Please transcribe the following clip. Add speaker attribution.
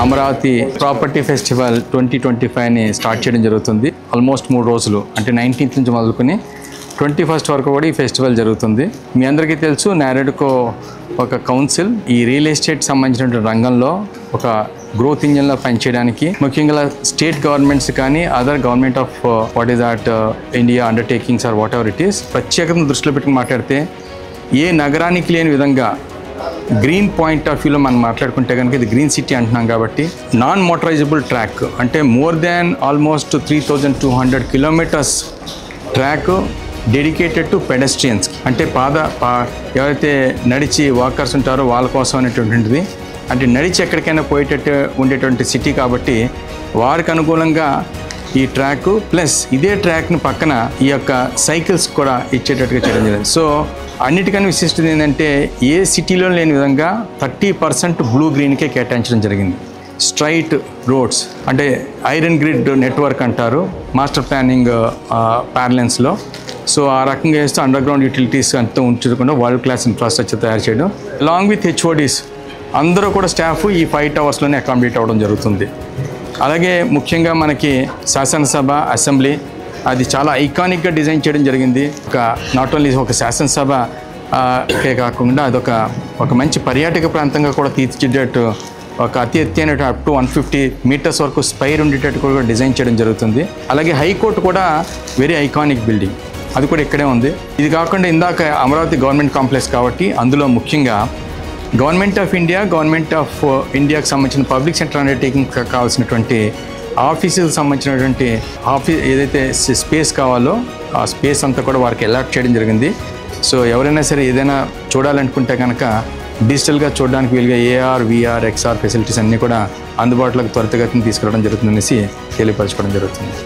Speaker 1: Amaravati property festival 2025ని start చేయడం జరుగుతుంది. Almost 3 రోజులు, అంటే 19th నుంచి మొదలుకొని 21st వరకు కూడా ఈ ఫెస్టివల్ జరుగుతుంది. మీ అందరికీ తెలుసు, నారెడ్కో ఒక కౌన్సిల్ ఈ రియల్ ఎస్టేట్ సంబంధించిన రంగంలో ఒక గ్రోత్ ఇంజన్లో పనిచేయడానికి, ముఖ్యంగా స్టేట్ గవర్నమెంట్స్ కానీ other government of what is that India undertakings or whatever it is, ప్రత్యేకంగా దృష్టిలో పెట్టుకుని మాట్లాడితే ఏ నగరానికి లేని విధంగా గ్రీన్ పాయింట్ ఆఫ్ వ్యూలో మనం మాట్లాడుకుంటే కనుక ఇది గ్రీన్ సిటీ అంటున్నాం కాబట్టి నాన్ మోటరైజబుల్ ట్రాక్, అంటే more than almost 3200 kilometres track dedicated to pedestrians, అంటే ఎవరైతే నడిచి వాకర్స్ ఉంటారో వాళ్ళ కోసం అనేటువంటిది, అంటే నడిచి ఎక్కడికైనా పోయేటట్టు ఉండేటువంటి సిటీ కాబట్టి వారికి అనుకూలంగా ఈ ట్రాక్ ప్లస్ ఇదే ట్రాక్ను పక్కన ఈ యొక్క సైకిల్స్ కూడా ఇచ్చేటట్టుగా చేయడం జరిగింది. సో అన్నిటికన్నా విశిష్టత ఏంటంటే ఏ సిటీలో లేని విధంగా 30% బ్లూ గ్రీన్కే కేటాయించడం జరిగింది. స్ట్రైట్ రోడ్స్, అంటే ఐరన్ గ్రిడ్ నెట్వర్క్ అంటారు మాస్టర్ ప్లానింగ్ ప్యారలెన్స్లో. సో ఆ రకంగా వేస్తూ అండర్ గ్రౌండ్ యూటిలిటీస్ అంతా ఉంచకుండా వరల్డ్ క్లాస్ ఇన్ఫ్రాస్ట్రక్చర్ తయారు చేయడం, అలాంగ్ విత్ హెచ్ఓడీస్ అందరూ కూడా స్టాఫ్ ఈ 5 టవర్స్లోనే అకామిడేట్ అవ్వడం జరుగుతుంది. అలాగే ముఖ్యంగా మనకి శాసనసభ, అసెంబ్లీ అది చాలా ఐకానిక్గా డిజైన్ చేయడం జరిగింది. నాట్ ఓన్లీ ఒక శాసనసభకే కాకుండా అదొక మంచి పర్యాటక ప్రాంతంగా కూడా తీర్చిదిద్దేట్టు ఒక అతి ఎత్తైన అప్ టు 150 మీటర్స్ వరకు స్పైర్ ఉండేటట్టు కూడా డిజైన్ చేయడం జరుగుతుంది. అలాగే హైకోర్టు కూడా వెరీ ఐకానిక్ బిల్డింగ్, అది కూడా ఇక్కడే ఉంది. ఇది కాకుండా ఇందాక అమరావతి గవర్నమెంట్ కాంప్లెక్స్ కాబట్టి అందులో ముఖ్యంగా గవర్నమెంట్ ఆఫ్ ఇండియాకి సంబంధించిన పబ్లిక్ సెక్టర్ అండర్టేకింగ్ కావాల్సినటువంటి ఆఫీసులకు సంబంధించినటువంటి ఏదైతే స్పేస్ కావాలో ఆ స్పేస్ అంతా కూడా వారికి అలాట్ చేయడం జరిగింది. సో ఎవరైనా సరే ఏదైనా చూడాలనుకుంటే కనుక డిజిటల్గా చూడడానికి వీలుగా AR, VR, XR ఫెసిలిటీస్ అన్నీ కూడా అందుబాటులోకి త్వరితగతిని తీసుకురావడం జరుగుతుందనేసి తెలియపరచుకోవడం జరుగుతుంది.